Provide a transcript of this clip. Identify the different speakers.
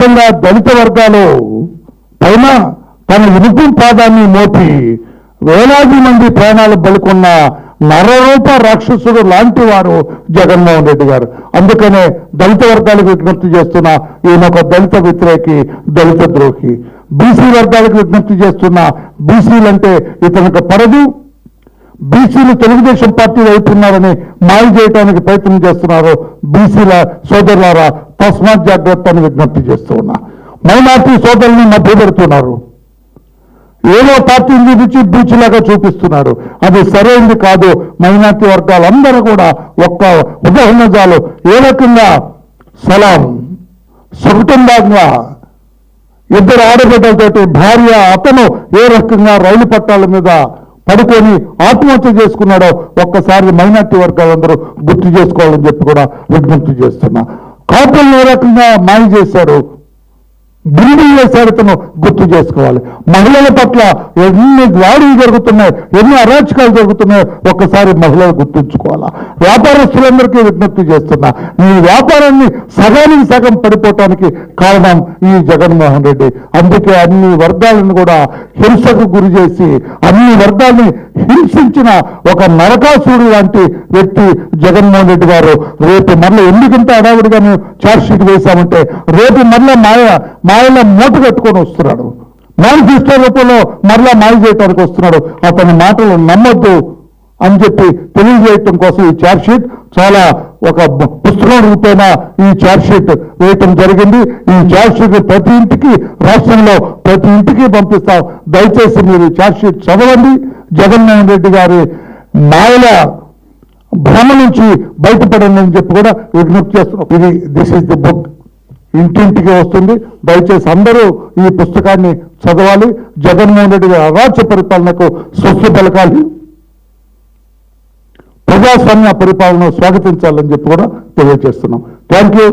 Speaker 1: దళిత వర్గాలు పైన తన ఇనుపు పాదాన్ని మోపి వేలాది మంది ప్రాణాలు బలికొన్న నరరూప రాక్షసుడు లాంటి వారు జగన్మోహన్ రెడ్డి గారు. అందుకనే దళిత వర్గాలకు విజ్ఞప్తి చేస్తున్నా, ఈయన ఒక దళిత వ్యతిరేకి, దళిత ద్రోహి. బీసీ వర్గాలకు విజ్ఞప్తి చేస్తున్నా, బీసీలంటే ఇతనికి పడదు, బీసీలు తెలుగుదేశం పార్టీ వైపు ఉన్నారని మాయ చేయడానికి ప్రయత్నం చేస్తున్నారు. బీసీల సోదరులారా తస్మాత్ జాగ్రత్త అని విజ్ఞప్తి చేస్తూ ఉన్నా. మైనార్టీ సోదరుల్ని మభ్యపెడుతున్నారు, ఏదో పార్టీని చూపించి బూచిలాగా చూపిస్తున్నారు. అది సరైనది కాదు. మైనార్టీ వర్గాలందరూ కూడా ఒక్క ఉదాహరణ చాలు. ఏ రకంగా సలాం సుకుటుంబంగా ఇద్దరు ఆడబిడ్డలతోటి భార్య అతను ఏ రకంగా రైలు పట్టాల మీద పడుకొని ఆత్మహత్య చేసుకున్నాడో ఒక్కసారి మైనార్టీ వర్గాలందరూ గుర్తు చేసుకోవాలని చెప్పి కూడా విజ్ఞప్తి చేస్తున్నా. కాపులను ఏ రకంగా మాయ చేశారు, బిల్డింగ్ వేశారు, ఇతను గుర్తు చేసుకోవాలి. మహిళల పట్ల ఎన్ని దాడులు జరుగుతున్నాయి, ఎన్ని అరాచకాలు జరుగుతున్నాయో ఒక్కసారి మహిళలు గుర్తుంచుకోవాలా. వ్యాపారస్తులందరికీ విజ్ఞప్తి చేస్తున్నా, ఈ వ్యాపారాన్ని సగానికి సగం పడిపోవటానికి కారణం ఈ జగన్మోహన్ రెడ్డి. అందుకే అన్ని వర్గాలను కూడా హింసకు గురి చేసి అన్ని వర్గాల్ని హింసించిన ఒక నరకాసురుడు లాంటి వ్యక్తి జగన్మోహన్ రెడ్డి గారు. రేపు మరలా ఎందుకంత అడావుడిగా మేము ఛార్జ్ షీట్ వేశామంటే రేపు మరలా మాయల మూట కట్టుకొని వస్తున్నాడు. మేనిఫెస్టో రూపంలో మరలా మాయ చేయడానికి వస్తున్నాడు. అతని మాటలు నమ్మొద్దు అని చెప్పి తెలియజేయటం కోసం ఈ ఛార్జ్ షీట్ చాలా ఒక పుస్తకం రూపేణ ఈ ఛార్జ్ షీట్ వేయటం జరిగింది. ఈ ఛార్జ్ షీట్ ప్రతి ఇంటికి, రాష్ట్రంలో ప్రతి ఇంటికి పంపిస్తాం. దయచేసి మీరు ఛార్జ్ షీట్ చదవండి. జగన్మోహన్ రెడ్డి గారి మాయల భ్రమ నుంచి బయటపడండి అని చెప్పి కూడా విజ్ఞప్తి చేస్తున్నాం. దిస్ ఈస్ ది బుక్, ఇంటింటికి వస్తుంది. దయచేసి అందరూ ఈ పుస్తకాన్ని చదవాలి. జగన్మోహన్ రెడ్డి గారి అరాచక పరిపాలనకు స్వస్తి పలకాలి, ప్రజాస్వామ్య పరిపాలన స్వాగతించాలని చెప్పి కూడా తెలియజేస్తున్నాం. Thank you.